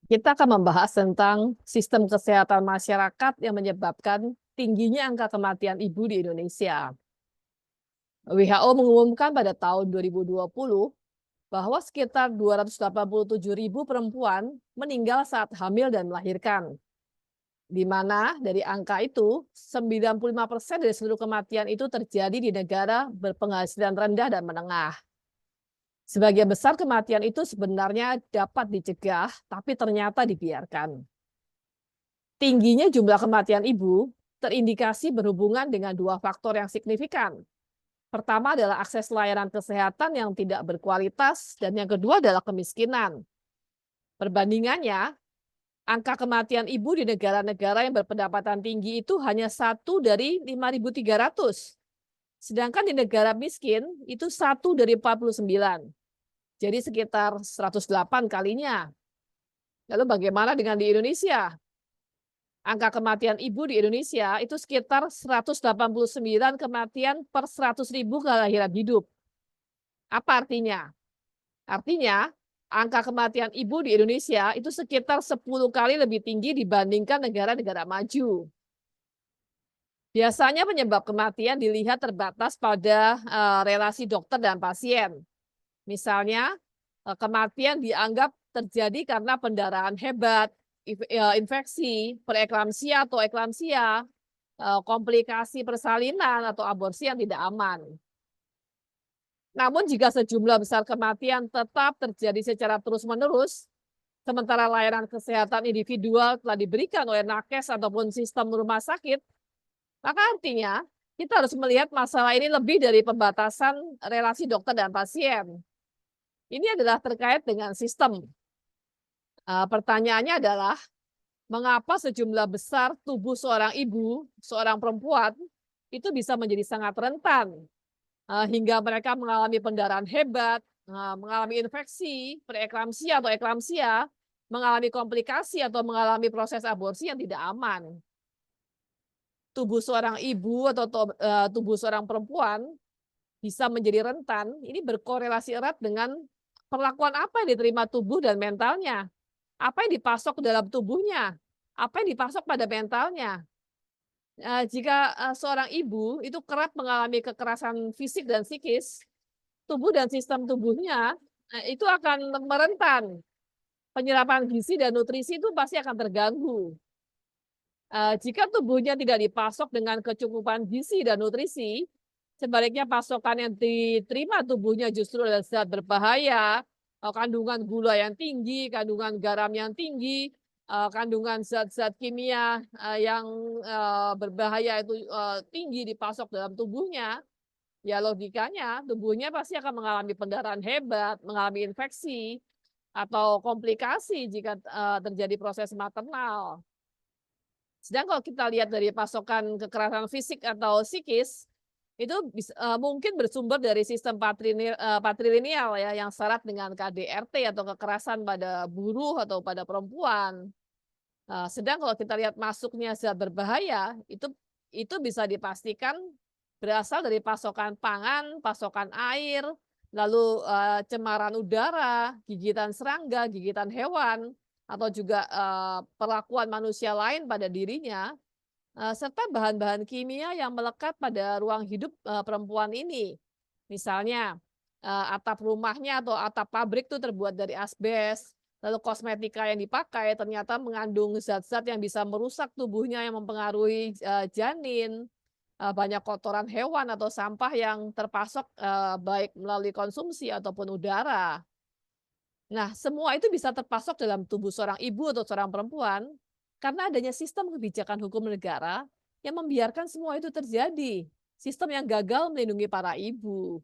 Kita akan membahas tentang sistem kesehatan masyarakat yang menyebabkan tingginya angka kematian ibu di Indonesia. WHO mengumumkan pada tahun 2020 bahwa sekitar 287.000 perempuan meninggal saat hamil dan melahirkan. Di mana dari angka itu 95% dari seluruh kematian itu terjadi di negara berpenghasilan rendah dan menengah. Sebagian besar kematian itu sebenarnya dapat dicegah, tapi ternyata dibiarkan. Tingginya jumlah kematian ibu terindikasi berhubungan dengan dua faktor yang signifikan. Pertama adalah akses layanan kesehatan yang tidak berkualitas, dan yang kedua adalah kemiskinan. Perbandingannya, angka kematian ibu di negara-negara yang berpendapatan tinggi itu hanya 1 dari 5.300. Sedangkan di negara miskin itu 1 dari 49. Jadi sekitar 108 kalinya. Lalu bagaimana dengan di Indonesia? Angka kematian ibu di Indonesia itu sekitar 189 kematian per 100.000 kelahiran hidup. Apa artinya? Artinya, angka kematian ibu di Indonesia itu sekitar 10 kali lebih tinggi dibandingkan negara-negara maju. Biasanya penyebab kematian dilihat terbatas pada relasi dokter dan pasien. Misalnya, kematian dianggap terjadi karena pendarahan hebat, infeksi, preeklamsia atau eklamsia, komplikasi persalinan atau aborsi yang tidak aman. Namun jika sejumlah besar kematian tetap terjadi secara terus-menerus, sementara layanan kesehatan individual telah diberikan oleh nakes ataupun sistem rumah sakit, maka artinya kita harus melihat masalah ini lebih dari pembatasan relasi dokter dan pasien. Ini adalah terkait dengan sistem. Pertanyaannya adalah, mengapa sejumlah besar tubuh seorang ibu, seorang perempuan, itu bisa menjadi sangat rentan hingga mereka mengalami pendarahan hebat, mengalami infeksi, preeklamsia atau eklamsia, mengalami komplikasi atau mengalami proses aborsi yang tidak aman. Tubuh seorang ibu atau tubuh seorang perempuan bisa menjadi rentan, ini berkorelasi erat dengan perlakuan apa yang diterima tubuh dan mentalnya. Apa yang dipasok ke dalam tubuhnya, apa yang dipasok pada mentalnya. Jika seorang ibu itu kerap mengalami kekerasan fisik dan psikis, tubuh dan sistem tubuhnya itu akan merentan. Penyerapan gizi dan nutrisi itu pasti akan terganggu. Jika tubuhnya tidak dipasok dengan kecukupan gizi dan nutrisi, sebaliknya pasokan yang diterima tubuhnya justru adalah zat berbahaya, kandungan gula yang tinggi, kandungan garam yang tinggi, kandungan zat-zat kimia yang berbahaya itu tinggi dipasok dalam tubuhnya, ya logikanya tubuhnya pasti akan mengalami pendarahan hebat, mengalami infeksi, atau komplikasi jika terjadi proses maternal. Sedang kalau kita lihat dari pasokan kekerasan fisik atau psikis, itu mungkin bersumber dari sistem patrilineal ya, yang syarat dengan KDRT atau kekerasan pada buruh atau pada perempuan. Sedang kalau kita lihat masuknya zat berbahaya, itu bisa dipastikan berasal dari pasokan pangan, pasokan air, lalu cemaran udara, gigitan serangga, gigitan hewan, atau juga perlakuan manusia lain pada dirinya, serta bahan-bahan kimia yang melekat pada ruang hidup perempuan ini. Misalnya atap rumahnya atau atap pabrik itu terbuat dari asbes, lalu kosmetika yang dipakai ternyata mengandung zat-zat yang bisa merusak tubuhnya yang mempengaruhi janin, banyak kotoran hewan atau sampah yang terpasok baik melalui konsumsi ataupun udara. Nah, semua itu bisa terpasok dalam tubuh seorang ibu atau seorang perempuan karena adanya sistem kebijakan hukum negara yang membiarkan semua itu terjadi. Sistem yang gagal melindungi para ibu.